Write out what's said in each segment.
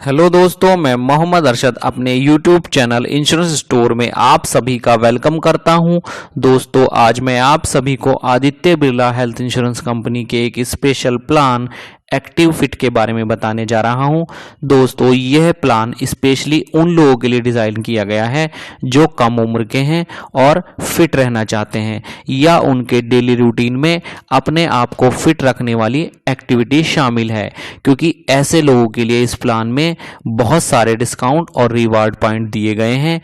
Hello दोस्तों, मैं मोहम्मद अरशद अपने यूट्यूब चैनल इंश्योरेंस स्टोर में आप सभी का वेलकम करता हूं। दोस्तों, आज मैं आप सभी को Aditya Birla health insurance company के एक स्पेशल प्लान एक्टिव फिट के बारे में बताने जा रहा हूं। दोस्तों, यह प्लान स्पेशली उन लोगों के लिए डिज़ाइन किया गया है जो कम उम्र के हैं और फिट रहना चाहते हैं या उनके डेली रूटीन में अपने आप को फिट रखने वाली एक्टिविटी शामिल है, क्योंकि ऐसे लोगों के लिए इस प्लान में बहुत सारे डिस्काउंट और रिवार्ड पॉइंट दिए गए हैं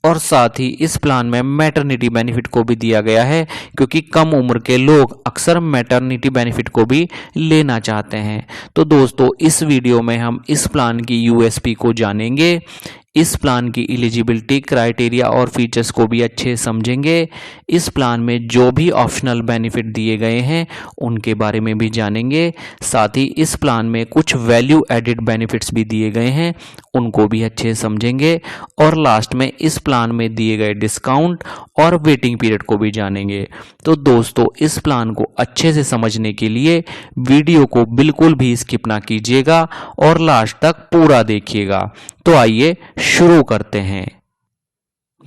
और साथ ही इस प्लान में मैटरनिटी बेनिफिट को भी दिया गया है, क्योंकि कम उम्र के लोग अक्सर मैटरनिटी बेनिफिट को भी लेना चाहते हैं। तो दोस्तों, इस वीडियो में हम इस प्लान की यूएसपी को जानेंगे, इस प्लान की एलिजिबिलिटी क्राइटेरिया और फीचर्स को भी अच्छे समझेंगे। इस प्लान में जो भी ऑप्शनल बेनिफिट दिए गए हैं उनके बारे में भी जानेंगे। साथ ही इस प्लान में कुछ वैल्यू एडिड बेनिफिट्स भी दिए गए हैं, उनको भी अच्छे समझेंगे। और लास्ट में इस प्लान में दिए गए डिस्काउंट और वेटिंग पीरियड को भी जानेंगे। तो दोस्तों, इस प्लान को अच्छे से समझने के लिए वीडियो को बिल्कुल भी स्किप ना कीजिएगा और लास्ट तक पूरा देखिएगा। तो आइए शुरू करते हैं।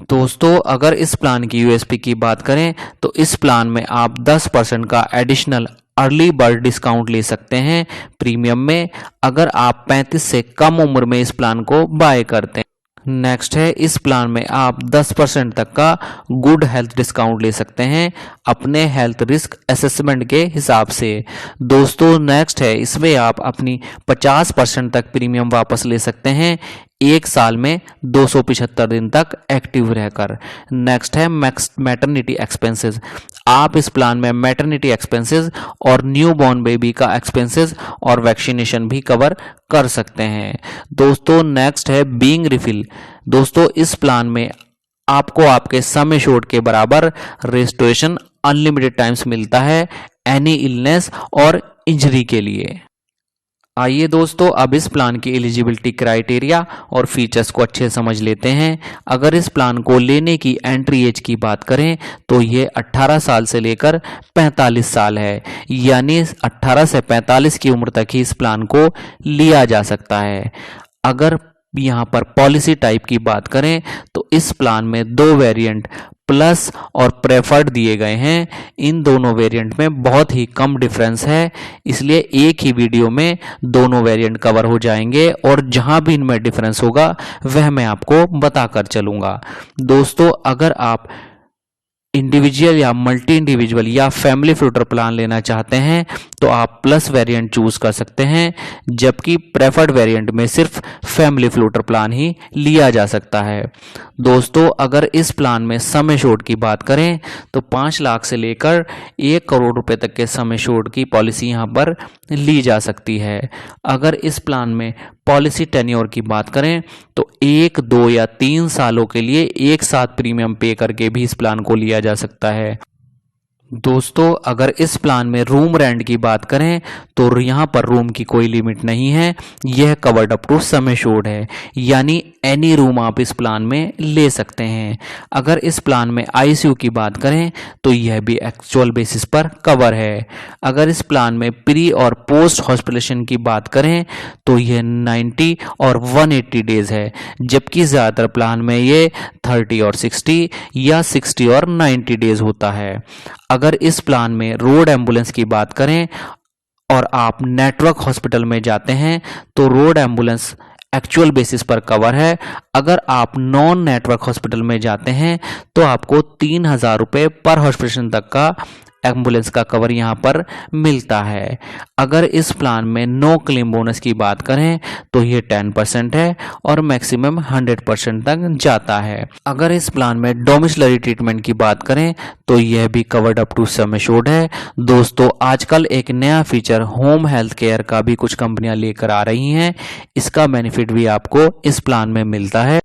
दोस्तों, अगर इस प्लान की यूएसपी की बात करें तो इस प्लान में आप 10% का एडिशनल अर्ली बर्ड डिस्काउंट ले सकते हैं प्रीमियम में, अगर आप 35 से कम उम्र में इस प्लान को बाय करते हैं। नेक्स्ट है, इस प्लान में आप 10% तक का गुड हेल्थ डिस्काउंट ले सकते हैं अपने हेल्थ रिस्क असेसमेंट के हिसाब से। दोस्तों, नेक्स्ट है, इसमें आप अपनी 50% तक प्रीमियम वापस ले सकते हैं एक साल में 275 दिन तक एक्टिव रहकर। नेक्स्ट है मैटरनिटी एक्सपेंसेस। आप इस प्लान में मैटरनिटी एक्सपेंसेस और न्यू बॉर्न बेबी का एक्सपेंसेस और वैक्सीनेशन भी कवर कर सकते हैं। दोस्तों, नेक्स्ट है बीइंग रिफिल। दोस्तों, इस प्लान में आपको आपके सम एश्योर्ड के बराबर रेस्टोरेशन अनलिमिटेड टाइम्स मिलता है एनी इलनेस और इंजरी के लिए। आइए दोस्तों, अब इस प्लान की एलिजिबिलिटी क्राइटेरिया और फीचर्स को अच्छे समझ लेते हैं। अगर इस प्लान को लेने की एंट्री एज की बात करें तो ये 18 साल से लेकर 45 साल है, यानी 18 से 45 की उम्र तक ही इस प्लान को लिया जा सकता है। अगर यहाँ पर पॉलिसी टाइप की बात करें तो इस प्लान में दो वेरिएंट प्लस और प्रेफर्ड दिए गए हैं। इन दोनों वेरिएंट में बहुत ही कम डिफरेंस है, इसलिए एक ही वीडियो में दोनों वेरिएंट कवर हो जाएंगे और जहां भी इनमें डिफरेंस होगा वह मैं आपको बताकर चलूंगा। दोस्तों, अगर आप इंडिविजुअल या मल्टी इंडिविजुअल या फैमिली फ्लोटर प्लान लेना चाहते हैं तो आप प्लस वेरिएंट चूज कर सकते हैं, जबकि प्रेफर्ड वेरिएंट में सिर्फ फैमिली फ्लोटर प्लान ही लिया जा सकता है। दोस्तों, अगर इस प्लान में सम एश्योर्ड की बात करें तो 5 लाख से लेकर 1 करोड़ रुपए तक के सम एश्योर्ड की पॉलिसी यहां पर ली जा सकती है। अगर इस प्लान में पॉलिसी टेन्योर की बात करें तो 1, 2 या 3 सालों के लिए एक साथ प्रीमियम पे करके भी इस प्लान को लिया जा सकता है। दोस्तों, अगर इस प्लान में रूम रेंट की बात करें तो यहाँ पर रूम की कोई लिमिट नहीं है, यह covered up to sum assured है, यानी एनी रूम आप इस प्लान में ले सकते हैं। अगर इस प्लान में आईसीयू की बात करें तो यह भी एक्चुअल बेसिस पर कवर है। अगर इस प्लान में प्री और पोस्ट हॉस्पिटलेशन की बात करें तो यह 90 और 180 डेज है, जबकि ज़्यादातर प्लान में ये 30 और 60 या 60 और 90 डेज होता है। अगर इस प्लान में रोड एम्बुलेंस की बात करें और आप नेटवर्क हॉस्पिटल में जाते हैं तो रोड एम्बुलेंस एक्चुअल बेसिस पर कवर है। अगर आप नॉन नेटवर्क हॉस्पिटल में जाते हैं तो आपको 3,000 रुपये पर हॉस्पिटल तक का एम्बुलेंस का कवर यहाँ पर मिलता है। अगर इस प्लान में नो क्लेम बोनस की बात करें तो ये 10% है और मैक्सिमम 100% तक जाता है। अगर इस प्लान में डोमिसिलरी ट्रीटमेंट की बात करें तो यह भी covered up to sum assured है। दोस्तों, आजकल एक नया फीचर होम हेल्थ केयर का भी कुछ कंपनियां लेकर आ रही हैं, इसका बेनिफिट भी आपको इस प्लान में मिलता है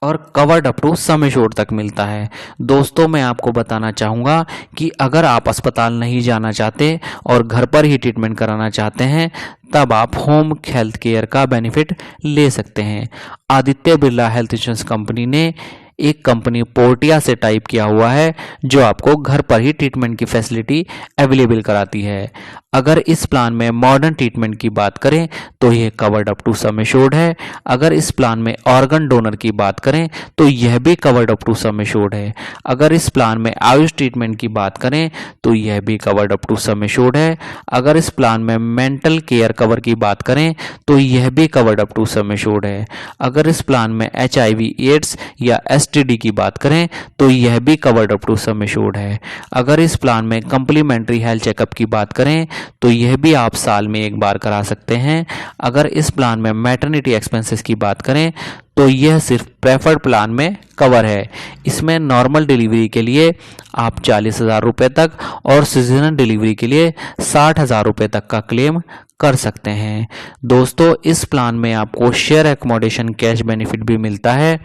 और covered up to sum assured तक मिलता है। दोस्तों, मैं आपको बताना चाहूँगा कि अगर आप अस्पताल नहीं जाना चाहते और घर पर ही ट्रीटमेंट कराना चाहते हैं तब आप होम हेल्थ केयर का बेनिफिट ले सकते हैं। Aditya Birla health insurance company ने एक कंपनी पोर्टिया से टाइप किया हुआ है जो आपको घर पर ही ट्रीटमेंट की फैसिलिटी अवेलेबल कराती है। अगर इस प्लान में मॉडर्न ट्रीटमेंट की बात करें तो यह covered up to sum assured है। अगर इस प्लान में ऑर्गन डोनर की बात करें तो यह भी covered up to sum assured है। अगर इस प्लान में आयुष ट्रीटमेंट की बात करें तो यह भी covered up to sum assured है। अगर इस प्लान में मेंटल केयर कवर की बात करें तो यह भी covered up to sum assured है। अगर इस प्लान में HIV एड्स या STD की बात करें तो यह भी covered up to sum assured है। अगर इस प्लान में कंप्लीमेंट्री हेल्थ चेकअप की बात करें तो यह भी आप साल में एक बार करा सकते हैं। अगर इस प्लान में मैटरनिटी एक्सपेंसेस की बात करें तो यह सिर्फ प्रेफर्ड प्लान में कवर है। इसमें नॉर्मल डिलीवरी के लिए आप 40,000 रुपये तक और सीजनल डिलीवरी के लिए 60,000 रुपये तक का क्लेम कर सकते हैं। दोस्तों, इस प्लान में आपको शेयर एकोमोडेशन कैश बेनिफिट भी मिलता है।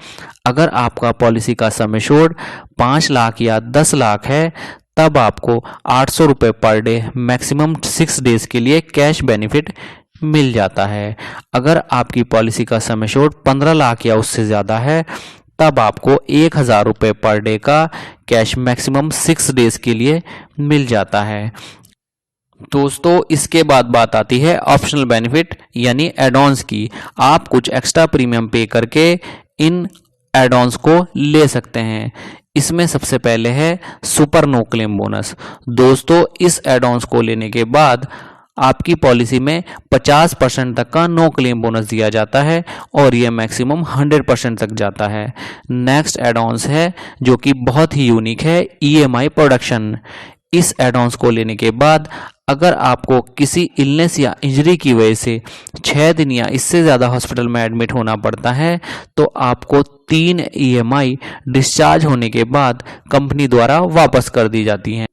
अगर आपका पॉलिसी का सम एश्योर्ड 5 लाख या 10 लाख है तब आपको 800 रुपये पर डे मैक्सिमम 6 डेज के लिए कैश बेनिफिट मिल जाता है। अगर आपकी पॉलिसी का सम एश्योर्ड 15 लाख या उससे ज़्यादा है तब आपको 1,000 रुपये पर डे का कैश मैक्सिमम 6 डेज के लिए मिल जाता है। दोस्तों, इसके बाद बात आती है ऑप्शनल बेनिफिट यानी एड-ऑन्स की। आप कुछ एक्स्ट्रा प्रीमियम पे करके इन एड-ऑन्स को ले सकते हैं। इसमें सबसे पहले है सुपर नो क्लेम बोनस। दोस्तों, इस एड-ऑन्स को लेने के बाद आपकी पॉलिसी में 50% तक का नो क्लेम बोनस दिया जाता है और यह मैक्सिमम 100% तक जाता है। नेक्स्ट एड-ऑन्स है जो कि बहुत ही यूनिक है, EMI प्रोडक्शन। इस एड-ऑन्स को लेने के बाद अगर आपको किसी इलनेस या इंजरी की वजह से 6 दिन या इससे ज़्यादा हॉस्पिटल में एडमिट होना पड़ता है तो आपको 3 EMI डिस्चार्ज होने के बाद कंपनी द्वारा वापस कर दी जाती हैं।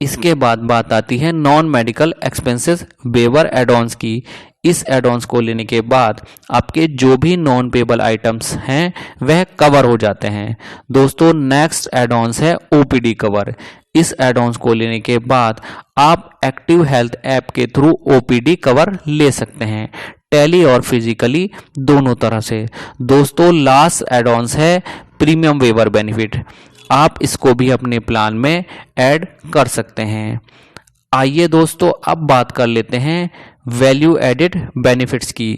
इसके बाद बात आती है non medical expenses waiver add ons की। इस एड-ऑन्स को लेने के बाद आपके जो भी नॉन पेबल आइटम्स हैं वह कवर हो जाते हैं। दोस्तों, नेक्स्ट एड-ऑन्स है OPD कवर। इस एड-ऑन्स को लेने के बाद आप एक्टिव हेल्थ ऐप के थ्रू OPD कवर ले सकते हैं, टेली और फिजिकली दोनों तरह से। दोस्तों, लास्ट एड-ऑन्स है प्रीमियम वेवर बेनिफिट। आप इसको भी अपने प्लान में ऐड कर सकते हैं। आइए दोस्तों, अब बात कर लेते हैं वैल्यू एडेड बेनिफिट्स की।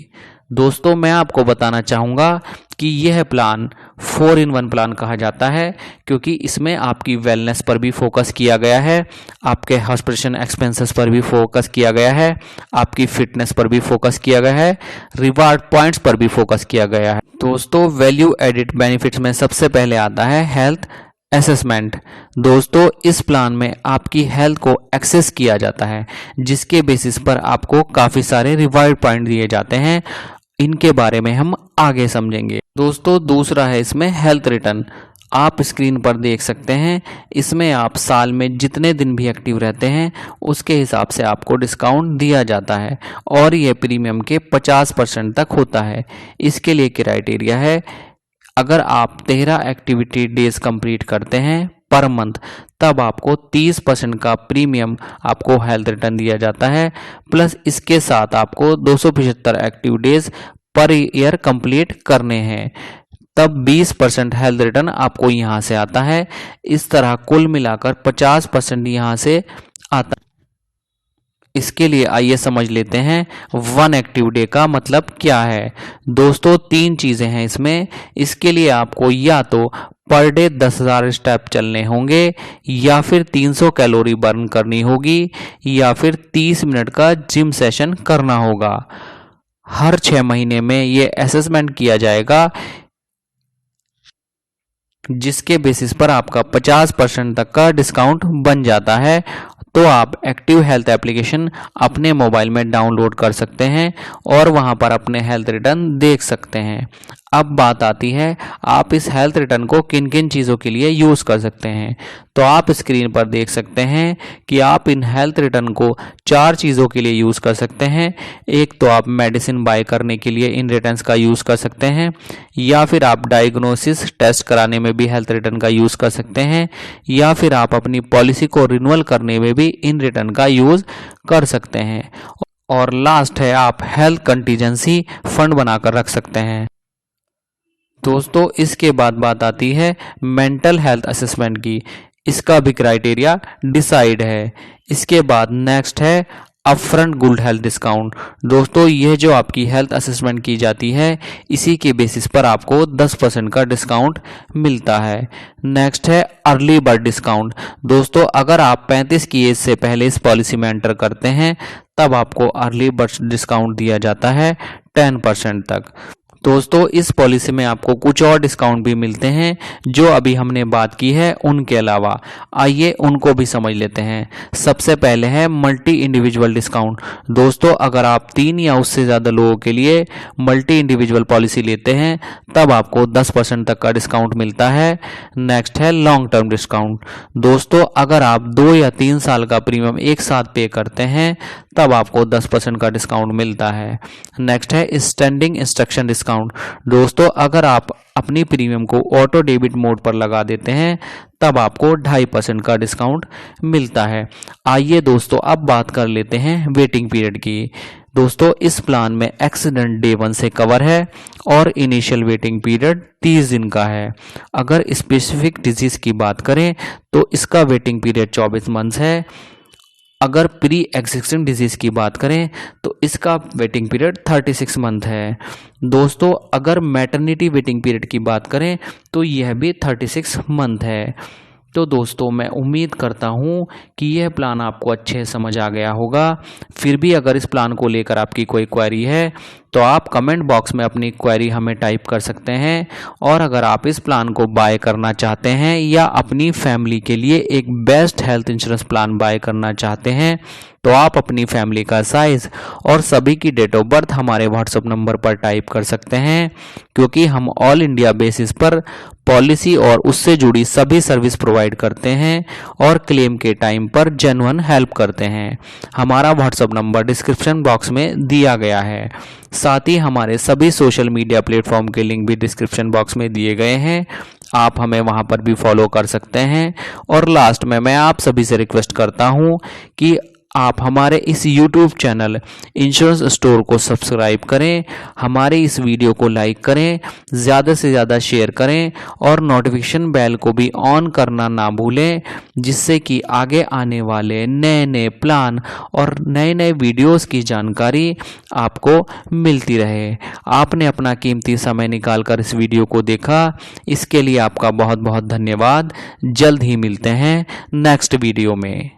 दोस्तों, मैं आपको बताना चाहूँगा कि यह प्लान 4-in-1 प्लान कहा जाता है क्योंकि इसमें आपकी वेलनेस पर भी फोकस किया गया है, आपके हॉस्पिटल एक्सपेंसेस पर भी फोकस किया गया है, आपकी फिटनेस पर भी फोकस किया गया है, रिवार्ड पॉइंट्स पर भी फोकस किया गया है। दोस्तों, वैल्यू एडेड बेनिफिट्स में सबसे पहले आता है हेल्थ असेसमेंट। दोस्तों, इस प्लान में आपकी हेल्थ को एक्सेस किया जाता है जिसके बेसिस पर आपको काफ़ी सारे रिवार्ड पॉइंट दिए जाते हैं। इनके बारे में हम आगे समझेंगे। दोस्तों, दूसरा है इसमें हेल्थ रिटर्न। आप स्क्रीन पर देख सकते हैं, इसमें आप साल में जितने दिन भी एक्टिव रहते हैं उसके हिसाब से आपको डिस्काउंट दिया जाता है और यह प्रीमियम के 50% तक होता है। इसके लिए क्राइटेरिया है अगर आप 13 एक्टिविटी डेज कंप्लीट करते हैं पर मंथ तब आपको 30% का प्रीमियम आपको हेल्थ रिटर्न दिया जाता है, प्लस इसके साथ आपको 275 active days per year complete करने हैं तब 20% हेल्थ रिटर्न आपको यहाँ से आता है। इस तरह कुल मिलाकर 50% यहाँ से आता है। इसके लिए आइए समझ लेते हैं 1 एक्टिव डे का मतलब क्या है। दोस्तों, 3 चीज़ें हैं इसमें। इसके लिए आपको या तो पर डे 10,000 स्टेप चलने होंगे या फिर 300 कैलोरी बर्न करनी होगी या फिर 30 मिनट का जिम सेशन करना होगा। हर 6 महीने में ये असेसमेंट किया जाएगा जिसके बेसिस पर आपका 50% तक का डिस्काउंट बन जाता है। तो आप एक्टिव हेल्थ एप्लीकेशन अपने मोबाइल में डाउनलोड कर सकते हैं और वहां पर अपने हेल्थ रिटर्न देख सकते हैं। अब बात आती है आप इस हेल्थ रिटर्न को किन किन चीज़ों के लिए यूज़ कर सकते हैं। तो आप स्क्रीन पर देख सकते हैं कि आप इन हेल्थ रिटर्न को 4 चीज़ों के लिए यूज़ कर सकते हैं। एक तो आप मेडिसिन बाय करने के लिए इन रिटर्न्स का यूज़ कर सकते हैं, या फिर आप डायग्नोसिस टेस्ट कराने में भी हेल्थ रिटर्न का यूज़ कर सकते हैं, या फिर आप अपनी पॉलिसी को रिन्यूअल करने में भी इन रिटर्न का यूज़ कर सकते हैं। और लास्ट है आप हेल्थ कंटीजेंसी फंड बनाकर रख सकते हैं। दोस्तों इसके बाद बात आती है मेंटल हेल्थ असेसमेंट की। इसका भी क्राइटेरिया डिसाइड है। इसके बाद नेक्स्ट है अपफ्रंट गुड हेल्थ डिस्काउंट। दोस्तों यह जो आपकी हेल्थ असेसमेंट की जाती है इसी के बेसिस पर आपको 10% का डिस्काउंट मिलता है। नेक्स्ट है अर्ली बर्ड डिस्काउंट। दोस्तों अगर आप 35 की एज से पहले इस पॉलिसी में एंटर करते हैं तब आपको अर्ली बर्ड डिस्काउंट दिया जाता है 10% तक। दोस्तों इस पॉलिसी में आपको कुछ और डिस्काउंट भी मिलते हैं जो अभी हमने बात की है उनके अलावा। आइए उनको भी समझ लेते हैं। सबसे पहले है मल्टी इंडिविजुअल डिस्काउंट। दोस्तों अगर आप 3 या उससे ज़्यादा लोगों के लिए मल्टी इंडिविजुअल पॉलिसी लेते हैं तब आपको 10% तक का डिस्काउंट मिलता है। नेक्स्ट है लॉन्ग टर्म डिस्काउंट। दोस्तों अगर आप 2 या 3 साल का प्रीमियम एक साथ पे करते हैं तब आपको 10% का डिस्काउंट मिलता है। नेक्स्ट है स्टैंडिंग इंस्ट्रक्शन डिस्काउंट। दोस्तों अगर आप अपनी प्रीमियम को ऑटो डेबिट मोड पर लगा देते हैं तब आपको 2.5% का डिस्काउंट मिलता है। आइए दोस्तों अब बात कर लेते हैं वेटिंग पीरियड की। दोस्तों इस प्लान में एक्सीडेंट डे 1 से कवर है और इनिशियल वेटिंग पीरियड 30 दिन का है। अगर स्पेसिफिक डिजीज की बात करें तो इसका वेटिंग पीरियड 24 मंथ्स है। अगर प्री एग्जिस्टिंग डिजीज की बात करें तो इसका वेटिंग पीरियड 36 मंथ है। दोस्तों अगर मैटरनिटी वेटिंग पीरियड की बात करें तो यह भी 36 मंथ है। तो दोस्तों मैं उम्मीद करता हूँ कि यह प्लान आपको अच्छे समझ आ गया होगा। फिर भी अगर इस प्लान को लेकर आपकी कोई क्वेरी है तो आप कमेंट बॉक्स में अपनी क्वेरी हमें टाइप कर सकते हैं। और अगर आप इस प्लान को बाय करना चाहते हैं या अपनी फैमिली के लिए एक best health insurance plan buy करना चाहते हैं तो आप अपनी फैमिली का साइज और सभी की डेट ऑफ बर्थ हमारे व्हाट्सएप नंबर पर टाइप कर सकते हैं, क्योंकि हम ऑल इंडिया बेसिस पर पॉलिसी और उससे जुड़ी सभी सर्विस प्रोवाइड करते हैं और क्लेम के टाइम पर जेन्युइन हेल्प करते हैं। हमारा व्हाट्सएप नंबर डिस्क्रिप्शन बॉक्स में दिया गया है। साथ ही हमारे सभी सोशल मीडिया प्लेटफॉर्म के लिंक भी डिस्क्रिप्शन बॉक्स में दिए गए हैं। आप हमें वहां पर भी फॉलो कर सकते हैं। और लास्ट में मैं आप सभी से रिक्वेस्ट करता हूं कि आप हमारे इस YouTube चैनल इंश्योरेंस स्टोर को सब्सक्राइब करें, हमारे इस वीडियो को लाइक करें, ज़्यादा से ज़्यादा शेयर करें और नोटिफिकेशन बेल को भी ऑन करना ना भूलें, जिससे कि आगे आने वाले नए नए प्लान और नए नए वीडियोस की जानकारी आपको मिलती रहे। आपने अपना कीमती समय निकालकर इस वीडियो को देखा, इसके लिए आपका बहुत बहुत धन्यवाद। जल्द ही मिलते हैं नेक्स्ट वीडियो में।